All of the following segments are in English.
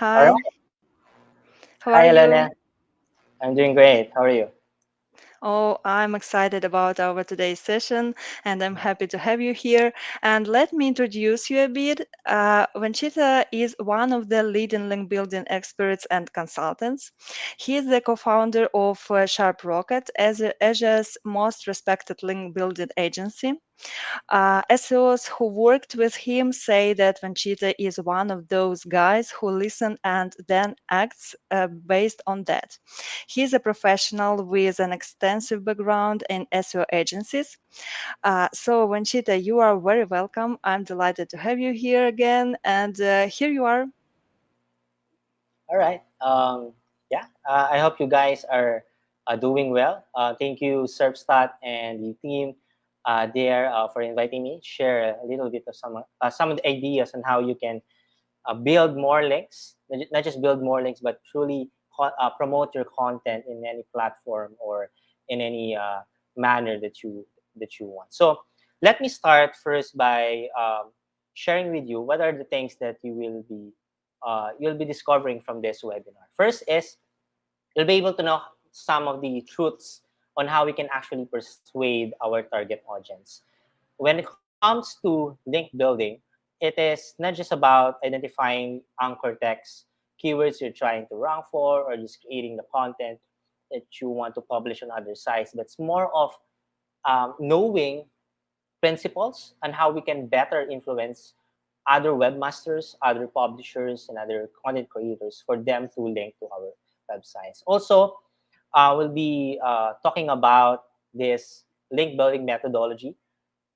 All right. Hi, how are Hi, Elena. you? I'm doing great. How are you? Oh, I'm excited about our today's session and I'm happy to have you here. And let me introduce you a bit. Venchito is one of the leading link building experts and consultants. He is the co founder of SharpRocket, as Asia's most respected link building agency. SEOs who worked with him say that Venchita is one of those guys who listen and then acts based on that. He's a professional with an extensive background in SEO agencies. So, Venchita, you are very welcome. I'm delighted to have you here again. And here you are. All right. Yeah. I hope you guys are doing well. Thank you, Serpstat and the team there for inviting me. Share a little bit of some of the ideas on how you can build more links, not just build more links, but truly promote your content in any platform or in any manner that you want. So let me start first by sharing with you what are the things that you'll be discovering from this webinar. First is you'll be able to know some of the truths on how we can actually persuade our target audience. When it comes to link building, it is not just about identifying anchor text, keywords you're trying to rank for, or just creating the content that you want to publish on other sites, but it's more of knowing principles and how we can better influence other webmasters, other publishers, and other content creators for them to link to our websites. Also, we'll be talking about this link building methodology,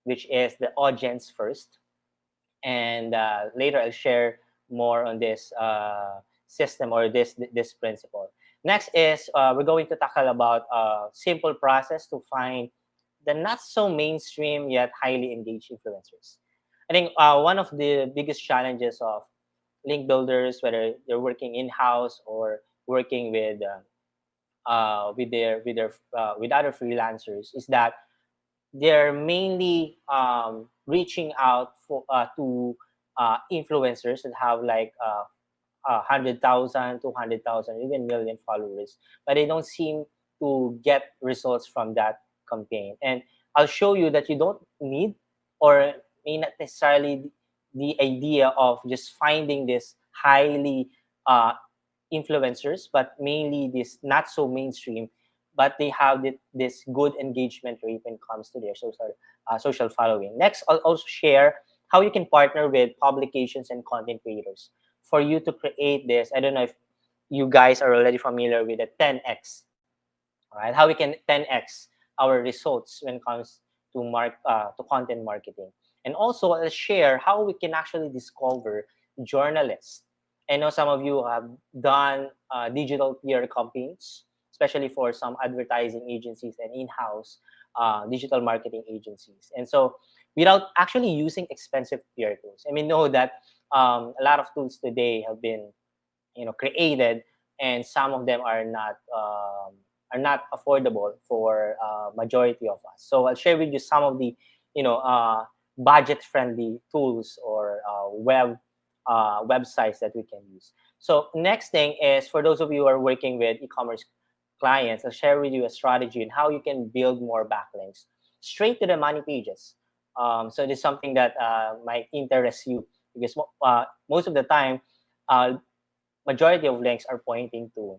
which is the audience first. And later I'll share more on this system or this principle. Next is we're going to tackle about a simple process to find the not so mainstream yet highly engaged influencers. I think one of the biggest challenges of link builders, whether they're working in house or working with other freelancers, is that they're mainly reaching out to influencers that have like 100,000, 200,000, even million followers, but they don't seem to get results from that campaign. And I'll show you that you don't need or may not necessarily the idea of just finding this highly uh, influencers, but mainly this not so mainstream, but they have this good engagement rate when it comes to their social following. Next, I'll also share how you can partner with publications and content creators for you to create this. I don't know if you guys are already familiar with the 10x, all right? How we can 10x our results when it comes to content marketing. And also, I'll share how we can actually discover journalists. I know some of you have done digital PR campaigns, especially for some advertising agencies and in-house digital marketing agencies. And so, without actually using expensive PR tools, I mean, know that a lot of tools today have been created, and some of them are not affordable for majority of us. So I'll share with you some of the budget friendly tools or websites that we can use. So next thing is, for those of you who are working with e-commerce clients, I'll share with you a strategy and how you can build more backlinks straight to the money pages. So this is something that might interest you, because most of the time uh, majority of links are pointing to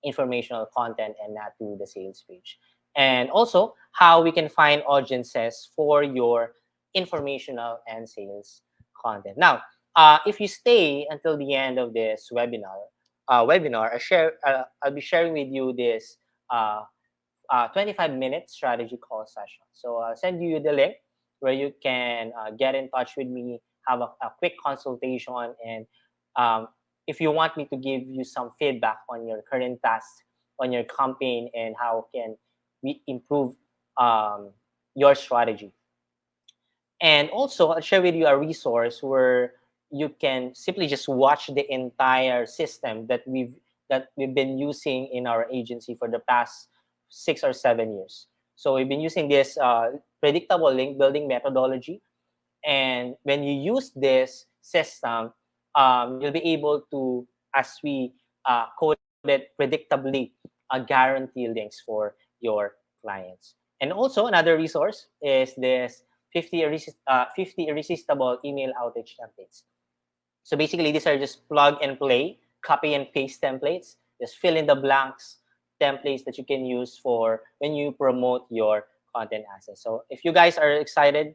informational content and not to the sales page. And also how we can find audiences for your informational and sales content. Now, if you stay until the end of this I'll be sharing with you this 25-minute strategy call session. So I'll send you the link where you can get in touch with me, have a quick consultation, and um, if you want me to give you some feedback on your current task, on your campaign, and how can we improve um, your strategy. And also, I'll share with you a resource where you can simply just watch the entire system that we've been using in our agency for the past 6 or 7 years. So we've been using this predictable link building methodology, and when you use this system, you'll be able to as we coded predictably guarantee links for your clients. And also another resource is this 50 irresistible email outage templates. So basically, these are just plug and play, copy and paste templates. Just fill in the blanks templates that you can use for when you promote your content assets. So if you guys are excited,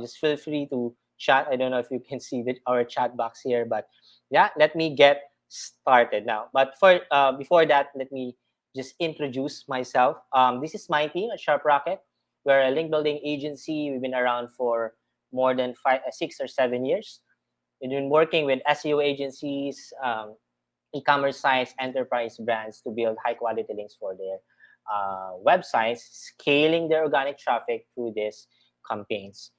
just feel free to chat. I don't know if you can see our chat box here, but yeah, let me get started now. But for before that, let me just introduce myself. This is my team at SharpRocket. We're a link building agency. We've been around for more than 6 or 7 years. We've been working with SEO agencies, e-commerce sites, enterprise brands to build high quality links for their websites, scaling their organic traffic through these campaigns.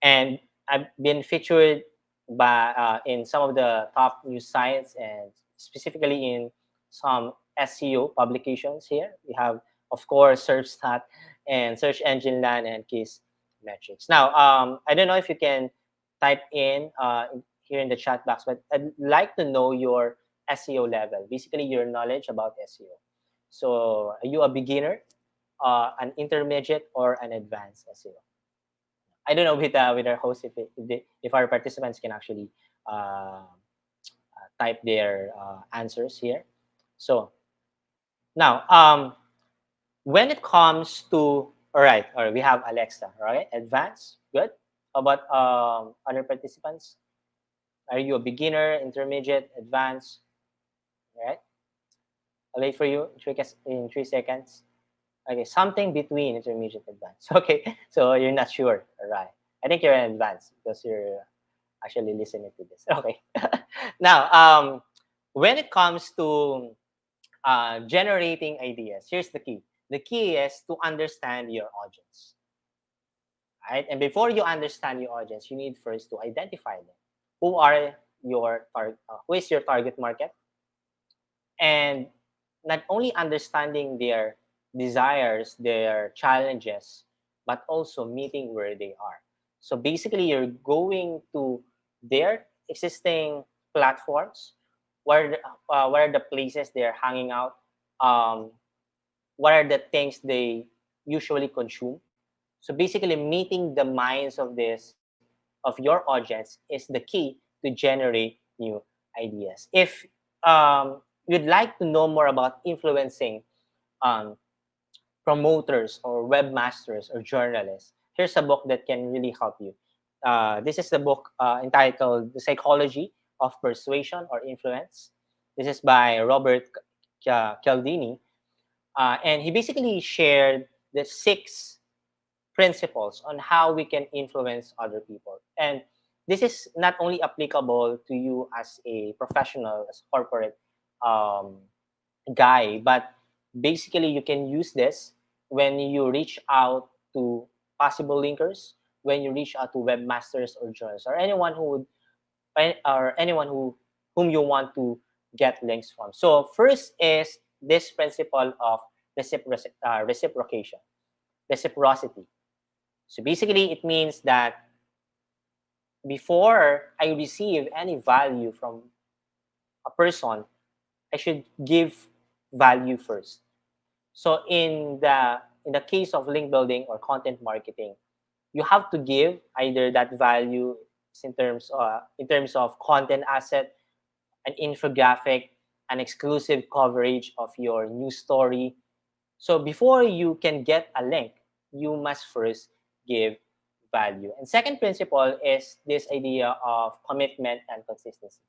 And I've been featured by in some of the top news sites and specifically in some SEO publications here. We have, of course, Serpstat and Search Engine Land and Kiss Metrics. Now, I don't know if you can type in here in the chat box, but I'd like to know your SEO level, basically your knowledge about SEO. So, are you a beginner, an intermediate, or an advanced SEO? I don't know with our host if our participants can actually type their answers here. So now, when it comes to all right, we have Alexa, all right, advanced, good. How about other participants? Are you a beginner, intermediate, advanced? All right, I'll wait for you in 3 seconds. Okay, something between intermediate and advanced. Okay, so you're not sure. All right. I think you're in advanced because you're actually listening to this. Okay. Now, when it comes to generating ideas, here's the key. The key is to understand your audience, right? And before you understand your audience, you need first to identify them. Who are who is your target market? And not only understanding their desires, their challenges, but also meeting where they are. So basically, you're going to their existing platforms, what are the places they're hanging out, um, what are the things they usually consume. So basically, meeting the minds of your audience is the key to generate new ideas. If you'd like to know more about influencing um, promoters or webmasters or journalists, here's a book that can really help you. This is the book entitled The Psychology of Persuasion or Influence. This is by Robert Cialdini. And he basically shared the 6 principles on how we can influence other people. And this is not only applicable to you as a professional, as a corporate um, guy, but basically you can use this when you reach out to possible linkers, when you reach out to webmasters or journalists, or anyone whom you want to get links from. So first is this principle of reciprocation, reciprocity. So basically, it means that before I receive any value from a person, I should give value first. So in the case of link building or content marketing, you have to give either that value in terms of content asset, an infographic, an exclusive coverage of your news story. So before you can get a link, you must first give value. And second principle is this idea of commitment and consistency.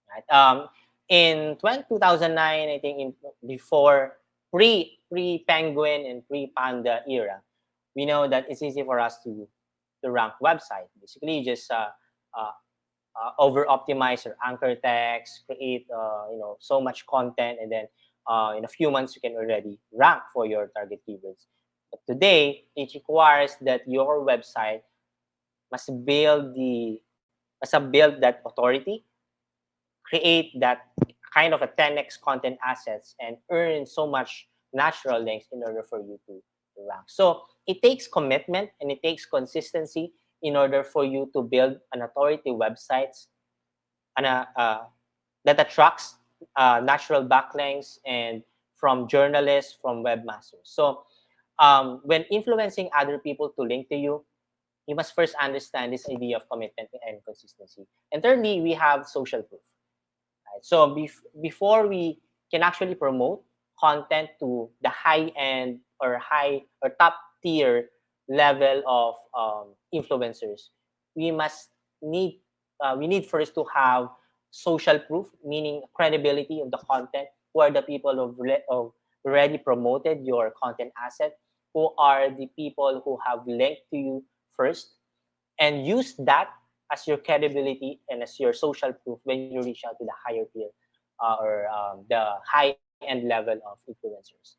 Right? In 2009, I think before pre Penguin and pre Panda era, we know that it's easy for us to rank website. Basically, just uh, over optimize your anchor text, create so much content, and then in a few months you can already rank for your target keywords. But today, it requires that your website must build that authority, create that kind of a 10x content assets, and earn so much natural links in order for you to rank. So it takes commitment and it takes consistency in order for you to build an authority websites and that attracts natural backlinks and from journalists, from webmasters. So when influencing other people to link to you must first understand this idea of commitment and consistency. And thirdly, we have social proof. Right? So before we can actually promote content to the high end or high or top tier level of influencers, we must need we need first to have social proof, meaning credibility of the content. Who are the people who already promoted your content asset? Who are the people who have linked to you first? And use that as your credibility and as your social proof when you reach out to the higher tier or the high end level of influencers.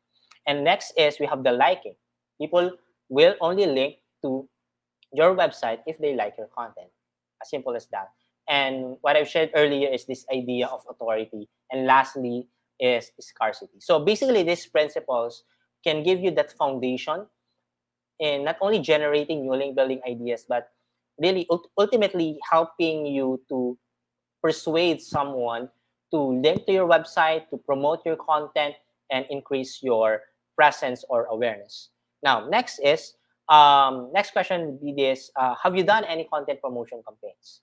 And next is we have the liking. People will only link to your website if they like your content. As simple as that. And what I've shared earlier is this idea of authority. And lastly is scarcity. So basically, these principles can give you that foundation in not only generating new link building ideas, but really ultimately helping you to persuade someone to link to your website, to promote your content, and increase your presence or awareness. Now, next question would be this: have you done any content promotion campaigns?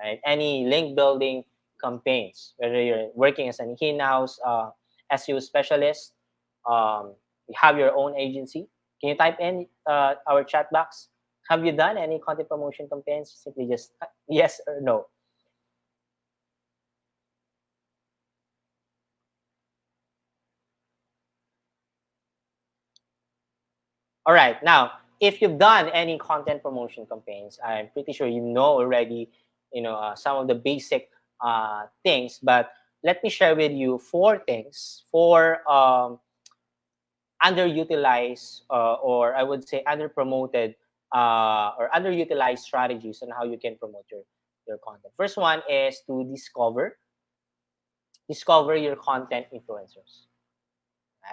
Right? Any link building campaigns, whether you're working as an in-house SEO specialist, you have your own agency. Can you type in our chat box? Have you done any content promotion campaigns? Simply just yes or no. All right. Now, if you've done any content promotion campaigns, I'm pretty sure you know already, some of the basic things. But let me share with you four things, four underutilized or I would say underpromoted or underutilized strategies on how you can promote your content. First one is to discover your content influencers.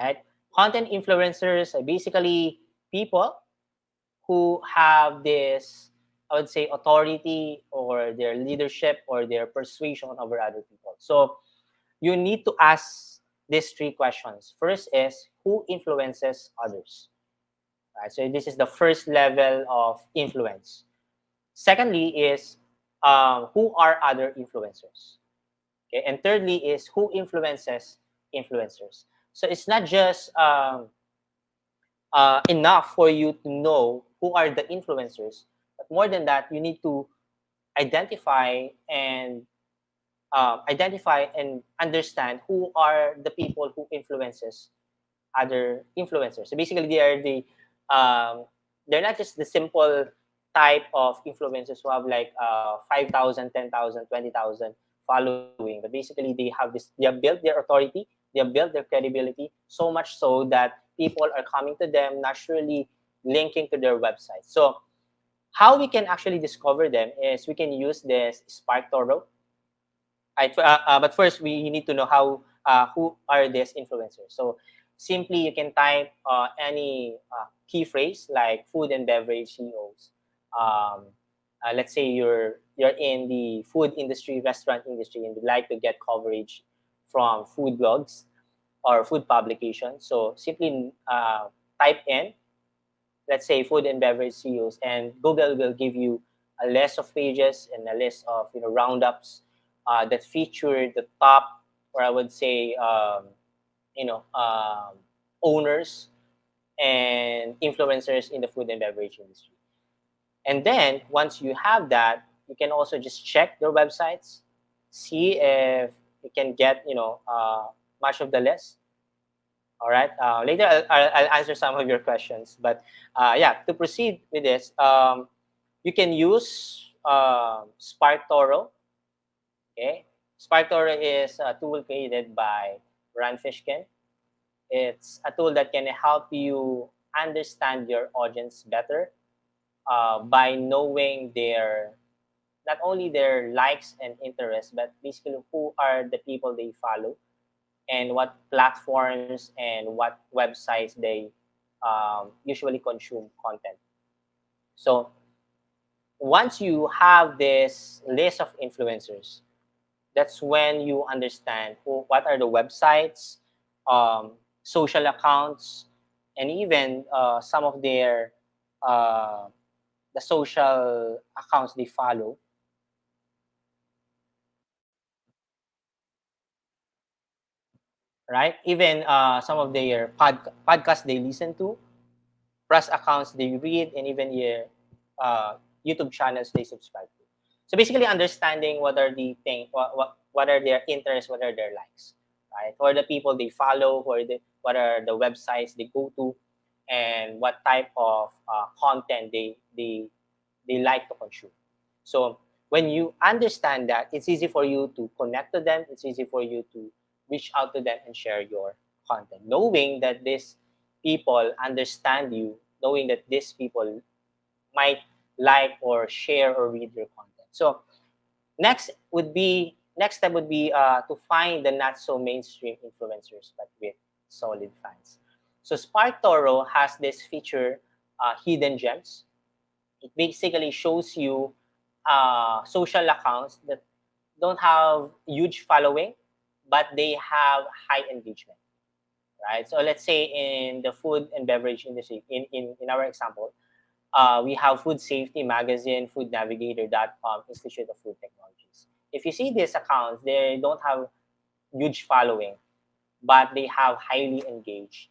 Right? Content influencers are basically people who have this, I would say, authority or their leadership or their persuasion over other people. So you need to ask these three questions. First is who influences others. Right? So this is the first level of influence. Secondly is who are other influencers. Okay, and thirdly is who influences influencers. So it's not just enough for you to know who are the influencers, but more than that, you need to identify and identify and understand who are the people who influences other influencers. So basically, um, they're not just the simple type of influencers who have like 5,000, 10,000, 20,000 following, but basically they have built their authority, they have built their credibility so much so that people are coming to them naturally, linking to their website. So how we can actually discover them is we can use this Spark Toro. But first, we need to know who are these influencers. So simply, you can type any key phrase like food and beverage CEOs. Um, let's say you're in the food industry, restaurant industry, and would like to get coverage from food blogs or food publications. So simply type in, let's say, food and beverage CEOs, and Google will give you a list of pages and a list of roundups that feature the top, or I would say, you know um, owners and influencers in the food and beverage industry. And then once you have that, you can also just check their websites, see if you can get much of the list. All right. Later, I'll answer some of your questions. But yeah, to proceed with this, you can use Spark Toro. Okay. Spark Toro is a tool created by Ran Fishkin. It's a tool that can help you understand your audience better by knowing their not only their likes and interests, but basically who are the people they follow and what platforms and what websites they usually consume content. So once you have this list of influencers, That's when you understand what are the websites, um, social accounts, and even some of their uh, the social accounts they follow, right? Even some of their podcasts they listen to, press accounts they read, and even your uh, YouTube channels they subscribe to. So basically, understanding what are the thing, what are their interests, what are their likes, right? Who are the people they follow, what are the websites they go to, and what type of content they like to consume. So when you understand that, it's easy for you to connect to them. It's easy for you to reach out to them and share your content, knowing that these people understand you, knowing that these people might like or share or read your content. So next step would be to find the not so mainstream influencers but with solid fans. So Spark Toro has this feature, hidden gems. It basically shows you social accounts that don't have huge following, but they have high engagement, right? So let's say in the food and beverage industry, in our example, we have Food Safety Magazine, foodnavigator.com, Institute of Food Technologies. If you see these accounts, they don't have huge following, but they have highly engaged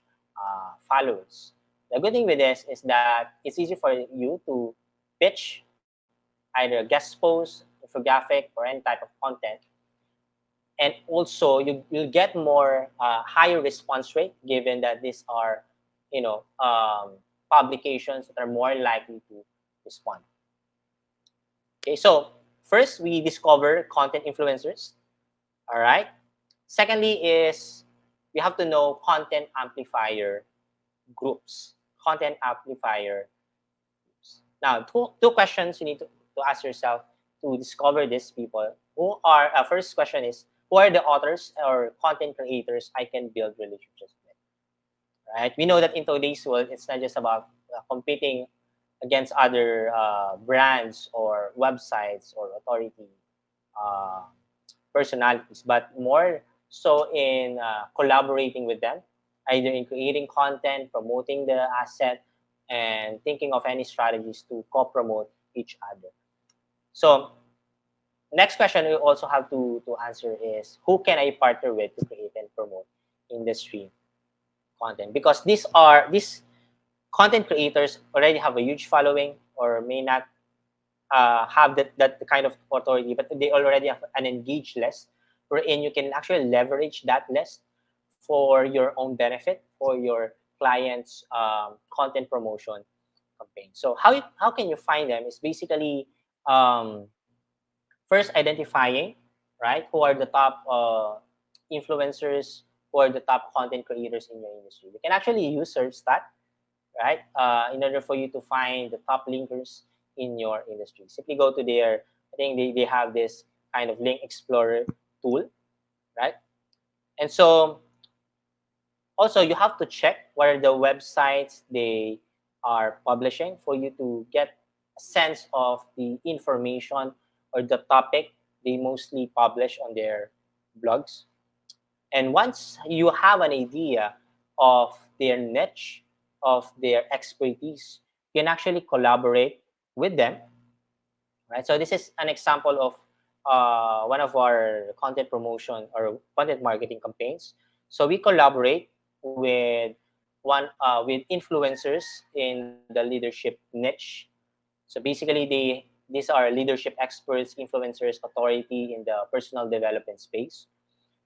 followers. The good thing with this is that it's easy for you to pitch either a guest post, infographic, or any type of content, and also you'll get more higher response rate given that these are publications that are more likely to respond. Okay, so first we discover content influencers. All right. Secondly is we have to know content amplifier groups. Content amplifier groups. Now, two questions you need to ask yourself to discover these people. Who are first question is who are the authors or content creators I can build relationships with? Right. We know that in today's world, it's not just about competing against other brands or websites or authority uh, personalities, but more so in collaborating with them, either in creating content, promoting the asset, and thinking of any strategies to co-promote each other. So next question we also have to answer is who can I partner with to create and promote industry content? Because these content creators already have a huge following or may not have that kind of authority, but they already have an engaged list wherein you can actually leverage that list for your own benefit, for your clients' content promotion campaign. So how can you find them? Is basically um, first identifying, right, who are the top influencers, who are the top content creators in your industry. You can actually use Serpstat, right? In order for you to find the top linkers in your industry. Simply go to their, I think they have this kind of link explorer tool, right? And so also you have to check what are the websites they are publishing for you to get a sense of the information or the topic they mostly publish on their blogs. And once you have an idea of their niche, of their expertise, you can actually collaborate with them, right? So this is an example of one of our content promotion or content marketing campaigns. So we collaborate with influencers in the leadership niche. So basically, these are leadership experts, influencers, authority in the personal development space.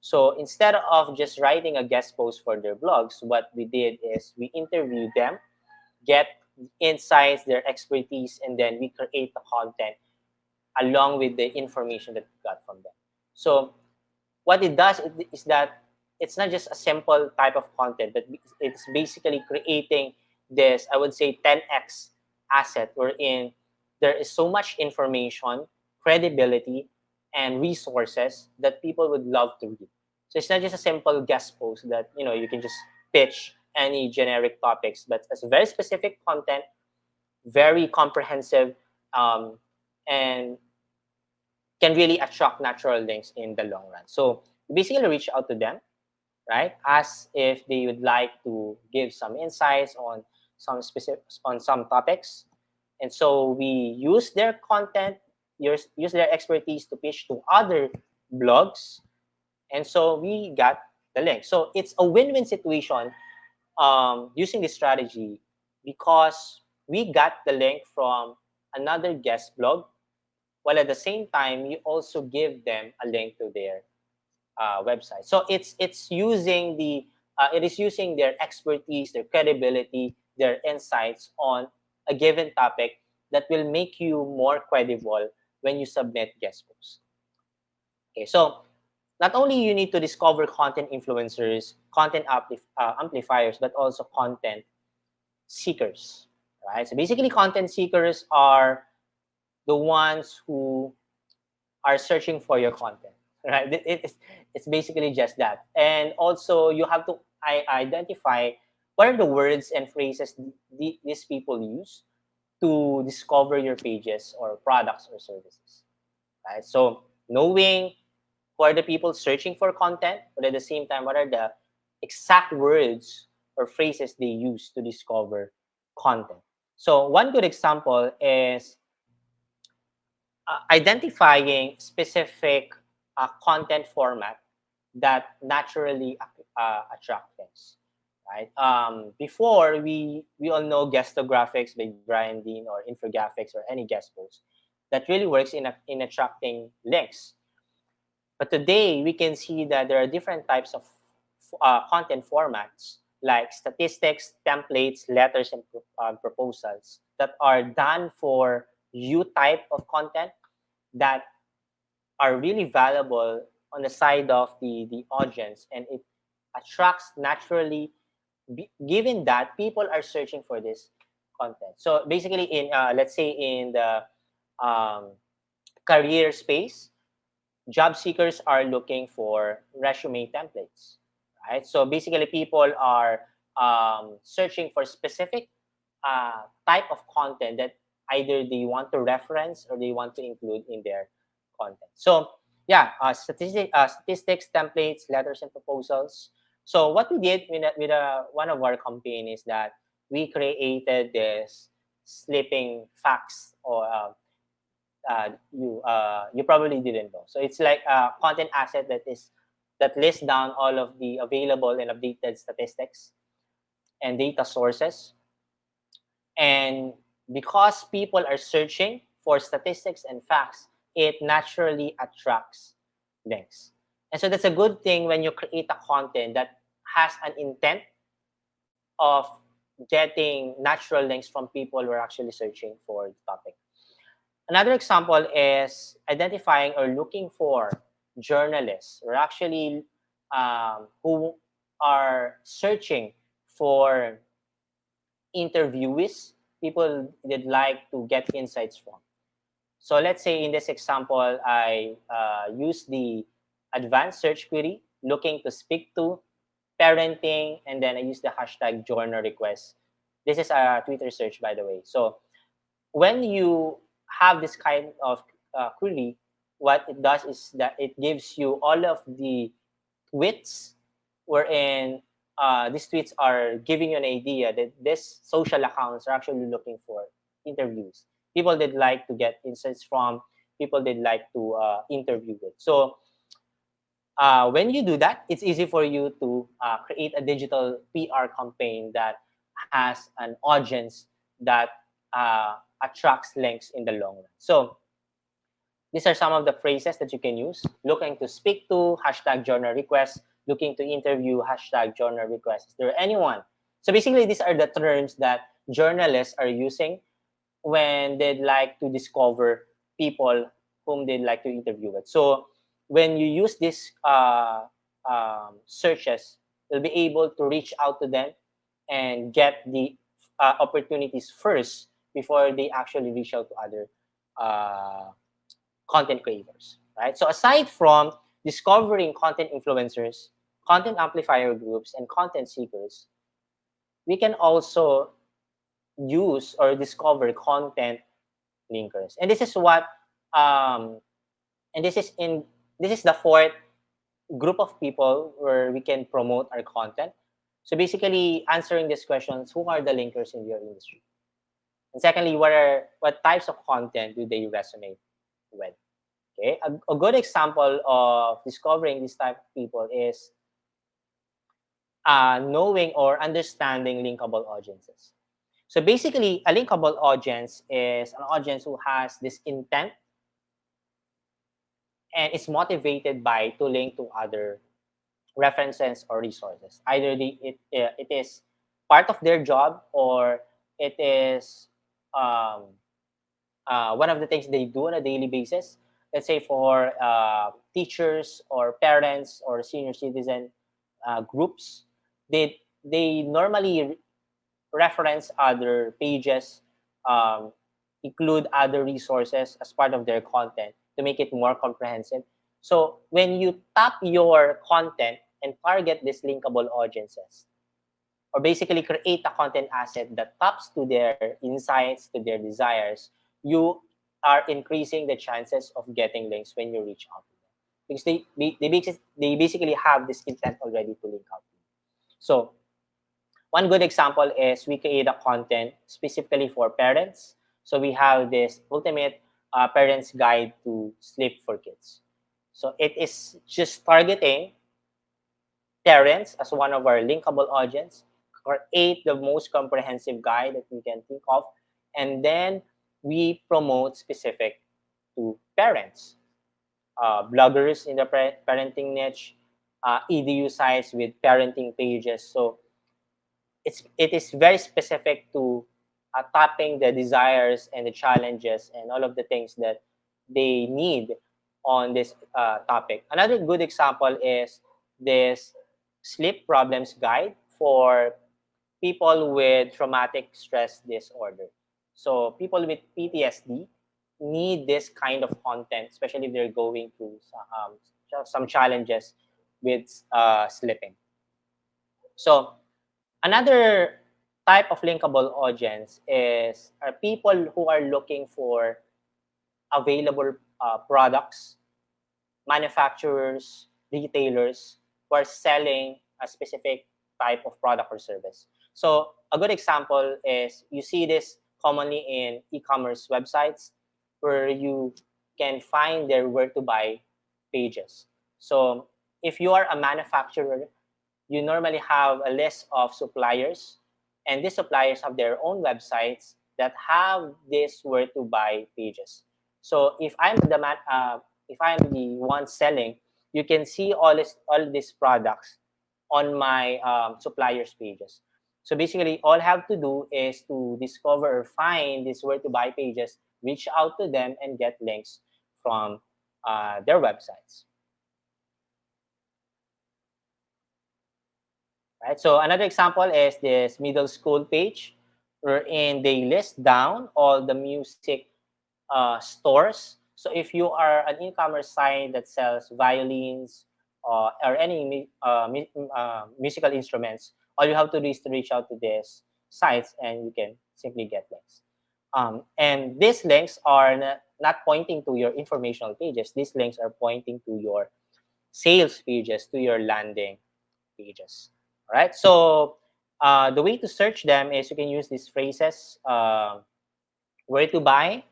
So instead of just writing a guest post for their blogs, what we did is we interviewed them, get insights, their expertise, and then we create the content along with the information that we got from them. So what it does is that it's not just a simple type of content, but it's basically creating this, I would say, 10x asset wherein there is so much information, credibility, and resources that people would love to read. So it's not just a simple guest post that you can just pitch any generic topics, but it's very specific content, very comprehensive, um, and can really attract natural links in the long run. So basically reach out to them, right? Ask if they would like to give some insights on some specific on some topics. And so we use their content, use their expertise to pitch to other blogs. And so we got the link. So it's a win-win situation using this strategy because we got the link from another guest blog, while at the same time you also give them a link to their website. So it's using it is using their expertise, their credibility, their insights on a given topic that will make you more credible when you submit guest posts. Okay, so not only you need to discover content influencers, amplifiers, but also content seekers, right? So basically, content seekers are the ones who are searching for your content, right? It's basically just that. And also, you have to identify what are the words and phrases these people use to discover your pages or products or services, right? So, knowing who are the people searching for content, but at the same time, what are the exact words or phrases they use to discover content. So, one good example is identifying specific content format that naturally attract things, right? Before we all know gestographics by Brian Dean or infographics or any guest post that really works in attracting links. But today we can see that there are different types of content formats like statistics, templates, letters, and proposals that are done for you type of content that are really valuable on the side of the audience, and it attracts naturally given that people are searching for this content. So basically in let's say in the um, career space, job seekers are looking for resume templates, right? So basically people are searching for specific type of content that either they want to reference or they want to include in their content. So yeah, statistics, templates, letters, and proposals. So what we did one of our campaign is that we created this sleeping facts or you probably didn't know. So it's like a content asset that lists down all of the available and updated statistics and data sources. And because people are searching for statistics and facts, it naturally attracts links. And so that's a good thing when you create a content that has an intent of getting natural links from people who are actually searching for the topic. Another example is identifying or looking for journalists or actually who are searching for interviewees, people that like to get insights from. So let's say in this example, I use the advanced search query looking to speak to parenting, and then I use the hashtag journal request. This is a Twitter search, by the way. So when you have this kind of query, what it does is that it gives you all of the tweets wherein these tweets are giving you an idea that these social accounts are actually looking for interviews. People that like to get insights from, people that like to interview with. So when you do that, it's easy for you to create a digital PR campaign that has an audience that attracts links in the long run. So these are some of the phrases that you can use. Looking to speak to, hashtag journal request. Looking to interview, hashtag journal request. Is there anyone? So basically, these are the terms that journalists are using when they'd like to discover people whom they'd like to interview with. So when you use these searches, you'll be able to reach out to them and get the opportunities first before they actually reach out to other uh, content creators, right? So aside from discovering content influencers, content amplifier groups, and content seekers, we can also use or discover content linkers. And this is what um, And this is the fourth group of people where we can promote our content. So basically answering these questions, who are the linkers in your industry? And secondly, what types of content do they resonate with? Okay, a good example of discovering this type of people is knowing or understanding linkable audiences. So basically, a linkable audience is an audience who has this intent and is motivated by to link to other references or resources. Either it is part of their job, or it is um, one of the things they do on a daily basis. Let's say for teachers or parents or senior citizen groups, they normally reference other pages, um, include other resources as part of their content to make it more comprehensive. So when you tap your content and target these linkable audiences, or basically create a content asset that taps to their insights, to their desires, you are increasing the chances of getting links when you reach out to them, because they basically have this intent already to link out to you. So one good example is we create a content specifically for parents. So we have this ultimate parents guide to sleep for kids. So it is just targeting parents as one of our linkable audience, create the most comprehensive guide that we can think of, and then we promote specific to parents, bloggers in the parenting niche, EDU sites with parenting pages. So it is very specific to tapping the desires and the challenges and all of the things that they need on this topic. Another good example is this sleep problems guide for people with traumatic stress disorder. So people with PTSD need this kind of content, especially if they're going through some challenges with sleeping. So another type of linkable audience is are people who are looking for available products, manufacturers, retailers who are selling a specific type of product or service. So a good example is you see this commonly in e-commerce websites where you can find their where to buy pages. So if you are a manufacturer, you normally have a list of suppliers, and these suppliers have their own websites that have this where to buy pages. So if I'm the one selling, you can see all these products on my suppliers pages. So basically, all I have to do is to discover or find these where to buy pages, reach out to them, and get links from their websites. Right? So another example is this middle school page, wherein they list down all the music stores. So if you are an e-commerce site that sells violins or any musical instruments, all you have to do is to reach out to these sites, and you can simply get links. And these links are not pointing to your informational pages. These links are pointing to your sales pages, to your landing pages. All right. So the way to search them is you can use these phrases: where to buy,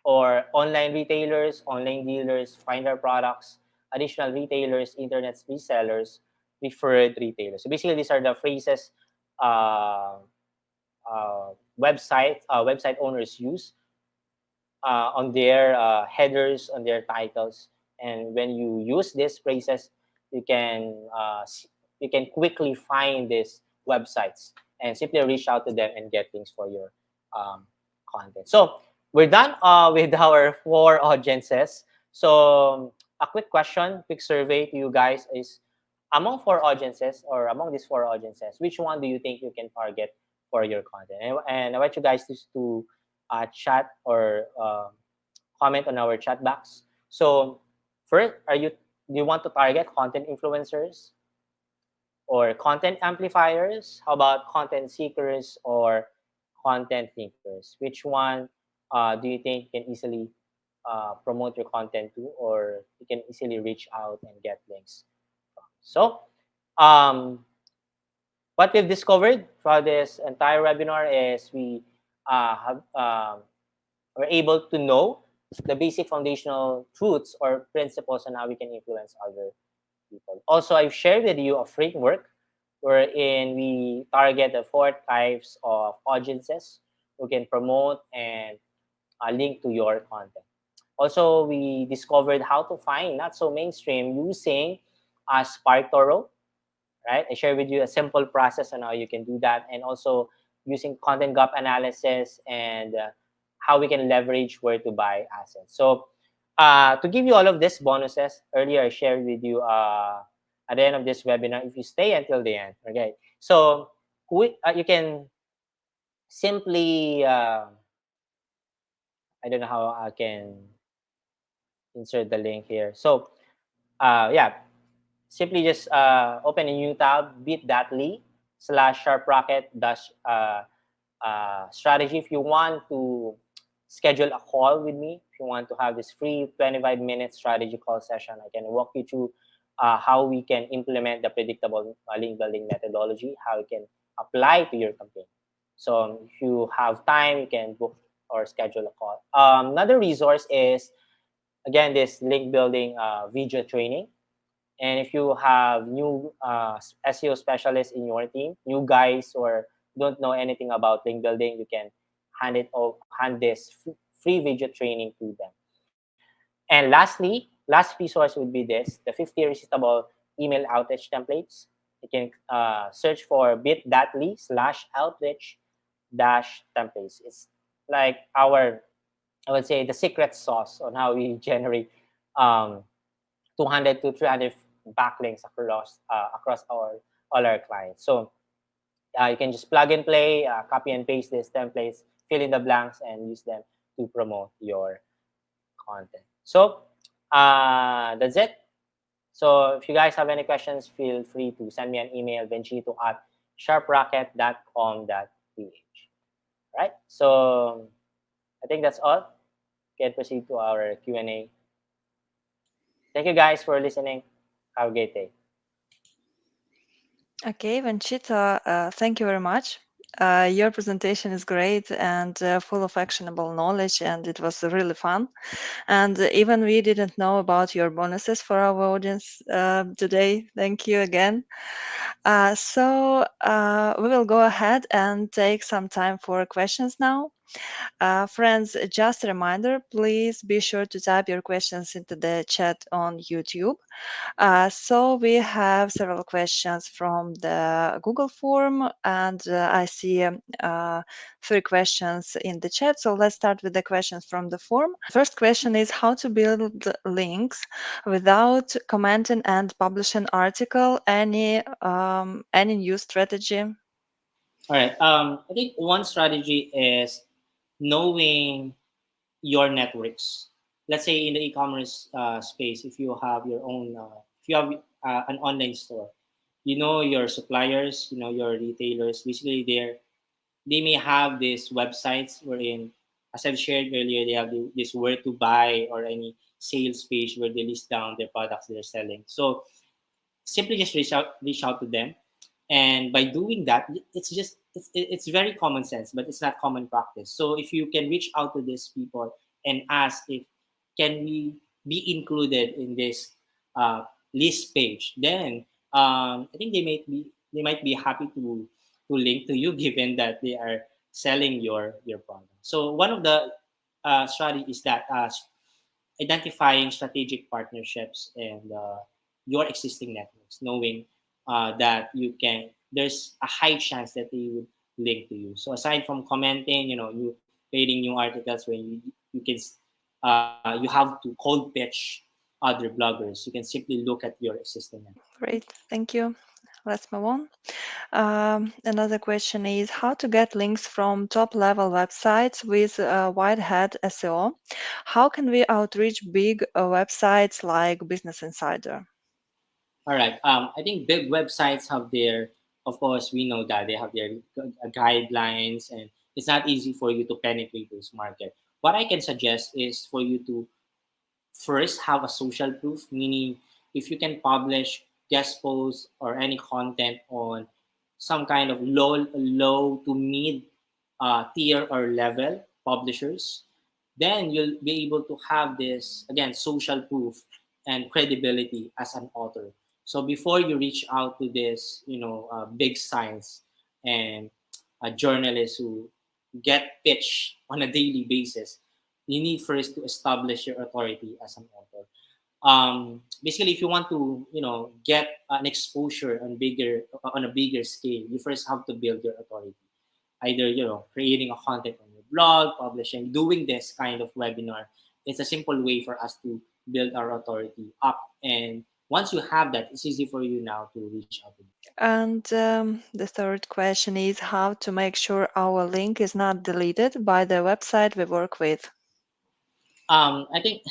or online retailers, online dealers, find our products, additional retailers, internet resellers, referred retailers. So basically, these are the phrases uh, website owners use on their headers, on their titles. And when you use these phrases, you can you can quickly find these websites and simply reach out to them and get links for your um, content. So we're done with our four audiences. So a quick question, quick survey to you guys is: among four audiences, or among these four audiences, which one do you think you can target for your content? And I want you guys to chat or comment on our chat box. So first, do you want to target content influencers or content amplifiers? How about content seekers or content thinkers? Which one do you think can easily promote your content to, or you can easily reach out and get links from. So, um, what we've discovered throughout this entire webinar is have we're able to know the basic foundational truths or principles on how we can influence other people. Also, I've shared with you a framework wherein we target the four types of audiences who can promote and link to your content. Also, we discovered how to find not so mainstream using Spark Toro, right? I share with you a simple process on how you can do that, and also using content gap analysis and how we can leverage where to buy assets. So, to give you all of these bonuses, earlier I shared with you at the end of this webinar, if you stay until the end, okay? So, you can simply, I don't know how I can insert the link here. So, yeah, simply just open a new tab, bit.ly/SharpRocket dash strategy. If you want to schedule a call with me, if you want to have this free 25-minute strategy call session, I can walk you through how we can implement the predictable link building methodology, how it can apply to your campaign. So if you have time, you can book or schedule a call. Another resource is, again, this link building video training. And if you have new SEO specialists in your team, new guys or don't know anything about link building, you can hand this free video training to them. And lastly, last resource would be this: the 50 irresistible email outreach templates. You can search for bit.ly/outreach dash templates. It's like our, I would say, the secret sauce on how we generate um, 200 to 300 backlinks across all our clients. So you can just plug and play, copy and paste these templates, fill in the blanks, and use them to promote your content. So that's it. So if you guys have any questions, feel free to send me an email, venchito@sharprocket.com.ph. Right. So I think that's all. Can proceed to our Q&A. Thank you guys for listening. Have a great day. Okay, Vanchita, thank you very much. Your presentation is great and full of actionable knowledge, and it was really fun. And even we didn't know about your bonuses for our audience today. Thank you again. We will go ahead and take some time for questions now. Friends, just a reminder, please be sure to type your questions into the chat on YouTube. We have several questions from the Google form, and I see three questions in the chat. So let's start with the questions from the form. First question is how to build links without commenting and publish an article. Any new strategy? All right. I think one strategy is knowing your networks. Let's say in the e-commerce space, if you have your own, if you have an online store, you know your suppliers, you know your retailers. Basically, they may have these websites wherein, as I've shared earlier, they have this where to buy or any sales page where they list down their products they're selling. So simply just reach out to them, and by doing that, it's very common sense, but it's not common practice. So if you can reach out to these people and ask if can we be included in this uh, list page, then I think they might be happy to link to you given that they are selling your product. So one of the strategy is that identifying strategic partnerships and your existing networks, knowing that you can, there's a high chance that they would link to you. So aside from commenting, you creating new articles where you can you have to cold pitch other bloggers. You can simply look at your existing network. Great, thank you. Let's move on. Another question is how to get links from top level websites with wide hat SEO. How can we outreach big websites like Business Insider? All right. I think big websites have their, of course, we know that they have their guidelines, and it's not easy for you to penetrate this market. What I can suggest is for you to first have a social proof, meaning if you can publish guest posts or any content on some kind of low to mid tier or level publishers, then you'll be able to have this again social proof and credibility as an author. So before you reach out to this, big signs and journalists who get pitched on a daily basis, you need first to establish your authority as an author. Basically, if you want to, get an exposure on a bigger scale, you first have to build your authority. Either creating a content on your blog, publishing, doing this kind of webinar. It's a simple way for us to build our authority up. And once you have that, it's easy for you now to reach out to them. And the third question is how to make sure our link is not deleted by the website we work with. I think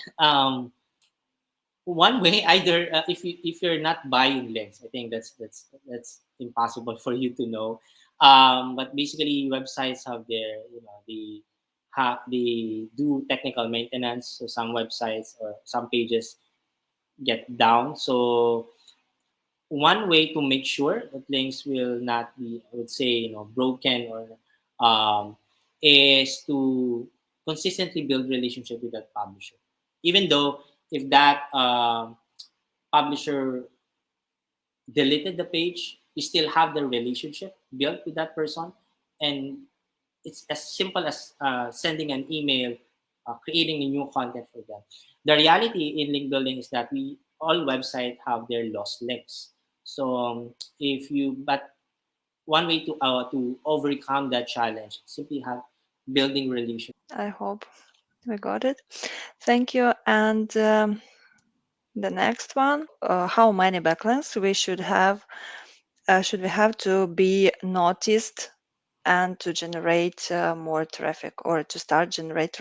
one way, either if you're not buying links, I think that's impossible for you to know. But basically, websites have their they do technical maintenance. So some websites or some pages get down. So one way to make sure that links will not be, I would say, broken or is to consistently build relationship with that publisher. Even though if that publisher deleted the page, you still have the relationship built with that person, and it's as simple as sending an email, creating a new content for them. The reality in link building is that we all websites have their lost links. So if you but one way to overcome that challenge simply have building relationship. I hope we got it. Thank you. And the next one, how many backlinks we should we have to be noticed and to generate more traffic or to start generate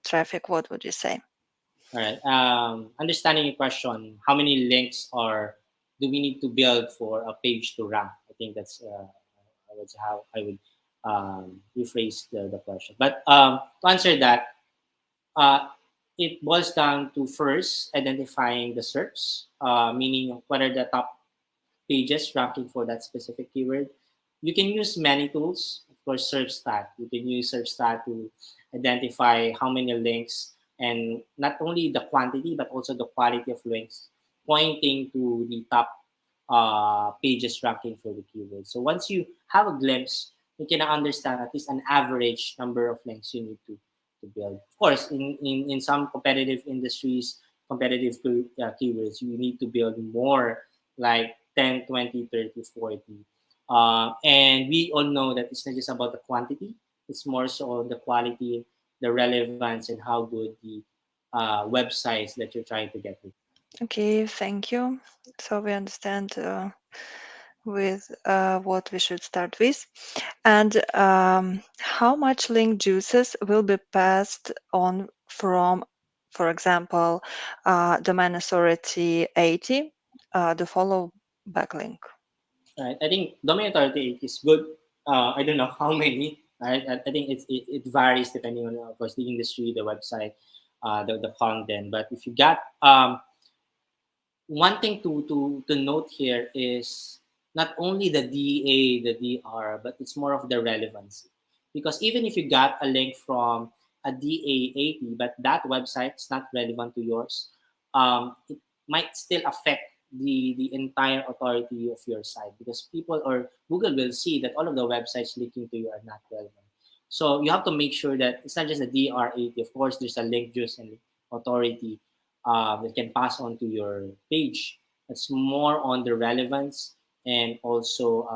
traffic? What would you say? All right. Understanding your question, how many links or do we need to build for a page to rank? I think that's how I would rephrase the question. But to answer that, uh, it boils down to first identifying the SERPs, meaning what are the top pages ranking for that specific keyword. You can use many tools, of course, Serpstat. You can use Serpstat to identify how many links and not only the quantity but also the quality of links pointing to the top pages ranking for the keyword. So once you have a glimpse, you can understand at least an average number of links you need to build. Of course, in some competitive industries, competitive keywords, you need to build more like 10, 20, 30, 40. And we all know that it's not just about the quantity, it's more so on the quality, the relevance, and how good the websites that you're trying to get to. Okay, thank you. So we understand with what we should start with. And how much link juices will be passed on from, for example, domain authority 80, the follow backlink? Right. I think domain authority is good. I don't know how many. Right. I think it varies depending on, of course, the industry, the website, the content. But if you got one thing to note here is not only the DA, the DR, but it's more of the relevancy. Because even if you got a link from a DA 80, but that website is not relevant to yours, it might still affect the entire authority of your site because people or Google will see that all of the websites linking to you are not relevant. So you have to make sure that it's not just a DR 80. Of course, there's a link juice and authority that can pass on to your page. It's more on the relevance and also,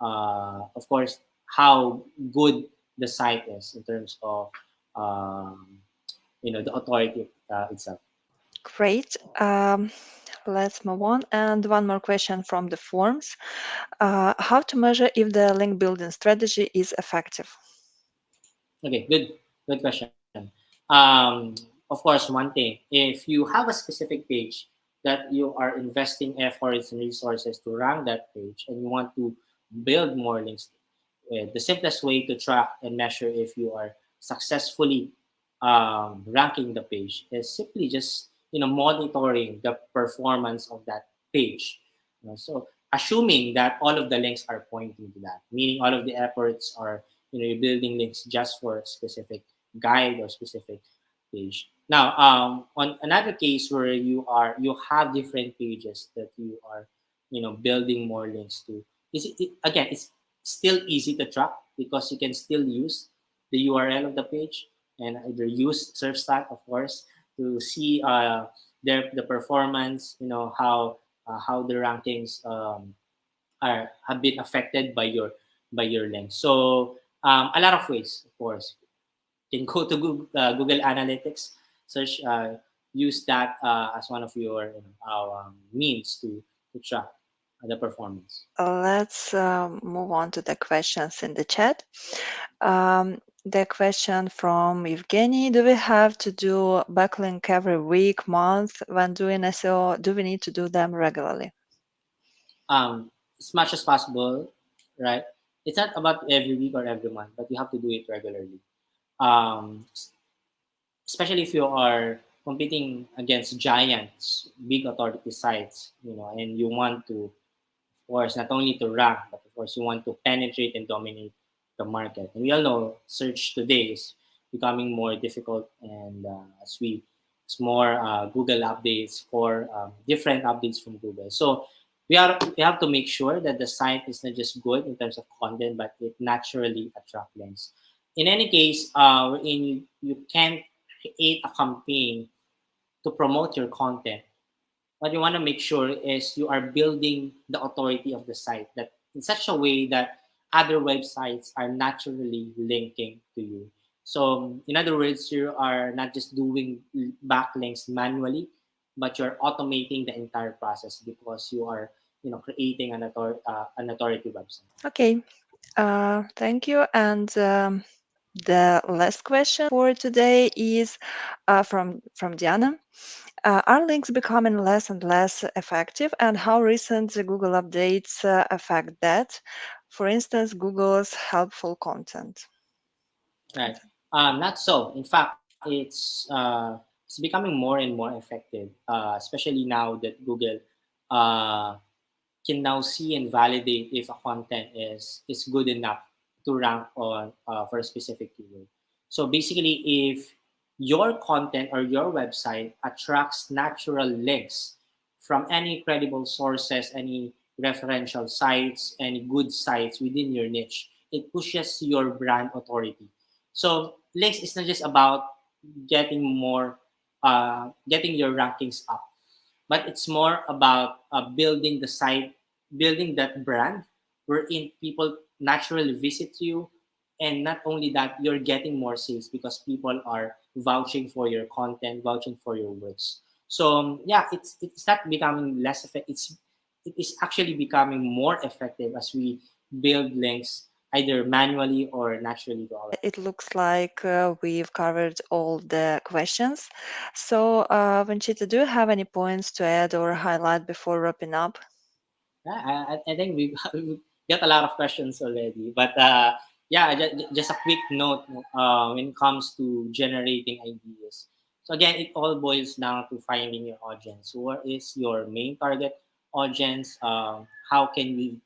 of course, how good the site is in terms of, the authority itself. Great. Let's move on. And one more question from the forms. How to measure if the link building strategy is effective? Okay, good question. Of course, one thing, if you have a specific page that you are investing efforts and resources to rank that page and you want to build more links, the simplest way to track and measure if you are successfully ranking the page is simply just monitoring the performance of that page. So assuming that all of the links are pointing to that, meaning all of the efforts are you're building links just for a specific guide or specific page. Now, on another case where you have different pages that you are building more links to, again, it's still easy to track because you can still use the URL of the page and either use Serpstat, of course, to see the performance, how the rankings are have been affected by your link. So a lot of ways, of course. You can go to Google Analytics, search, use that as one of your means to track the performance. Let's move on to the questions in the chat. The question from Evgeny: do we have to do backlink every week, month when doing SEO? Do we need to do them regularly? As much as possible, right? It's not about every week or every month, but you have to do it regularly. Um, Especially if you are competing against giants, big authority sites, and you want to, of course, not only to rank, but of course, you want to penetrate and dominate the market. And we all know search today is becoming more difficult, and it's more Google updates or different updates from Google. So we have to make sure that the site is not just good in terms of content, but it naturally attract links. In any case, wherein you can't create a campaign to promote your content, what you want to make sure is you are building the authority of the site that in such a way that other websites are naturally linking to you. So in other words, you are not just doing backlinks manually, but you're automating the entire process because you are creating an authority website. Okay, thank you. And the last question for today is from Diana. Are links becoming less and less effective, and how recent the Google updates affect that? For instance, Google's helpful content. Right. Not so. In fact, it's becoming more and more effective, especially now that Google uh, can now see and validate if a content is good enough to rank on for a specific keyword. So basically, if your content or your website attracts natural links from any credible sources, any referential sites, any good sites within your niche, it pushes your brand authority. So links is not just about getting more, getting your rankings up, but it's more about building the site, building that brand wherein people naturally visit you. And not only that, you're getting more sales because people are vouching for your content, vouching for your works. So yeah, it's not becoming less effective. It is actually becoming more effective as we build links either manually or naturally to our. It looks like we've covered all the questions. So, Vanchita, do you have any points to add or highlight before wrapping up? Yeah, I think we we got a lot of questions already, but yeah, just a quick note when it comes to generating ideas. So again, it all boils down to finding your audience. What is your main target audience? How can we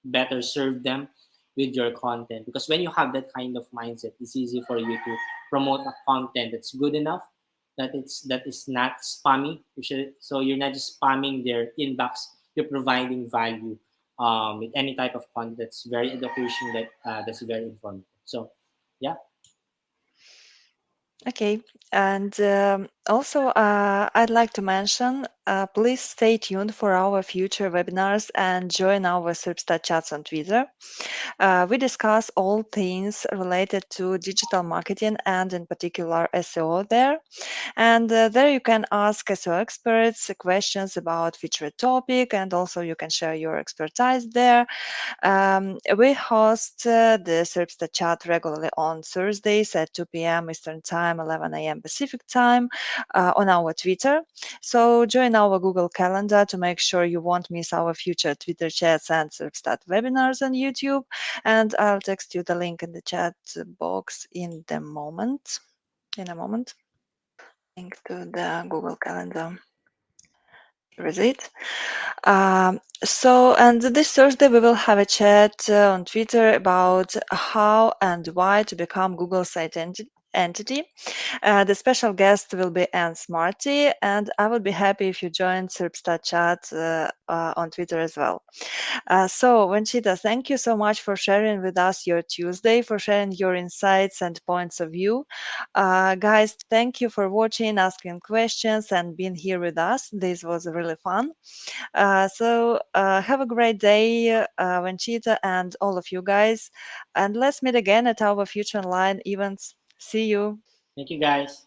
better serve them with your content? Because when you have that kind of mindset, it's easy for you to promote a content that's good enough, that is not spammy. So you're not just spamming their inbox, you're providing value with any type of content that's very education, that's very informative. So yeah. Okay, and also I'd like to mention, please stay tuned for our future webinars and join our Serpstat chats on Twitter. We discuss all things related to digital marketing and in particular SEO there. And there you can ask SEO experts questions about featured topic, and also you can share your expertise there. We host the Serpstat chat regularly on Thursdays at 2 p.m. Eastern Time, 11 a.m. Pacific Time on our Twitter. So join our Google Calendar to make sure you won't miss our future Twitter chats and Serpstat webinars on YouTube. And I'll text you the link in the chat box in the moment. In a moment. Link to the Google Calendar. Here is it. And this Thursday we will have a chat on Twitter about how and why to become Google site entity. The special guest will be Anne Smarty, and I would be happy if you join Serpstat chat on Twitter as well. So, Venchita, thank you so much for sharing with us your Tuesday, for sharing your insights and points of view. Guys, thank you for watching, asking questions, and being here with us. This was really fun. Have a great day, Venchita, and all of you guys. And let's meet again at our Future Online events. See you. Thank you, guys.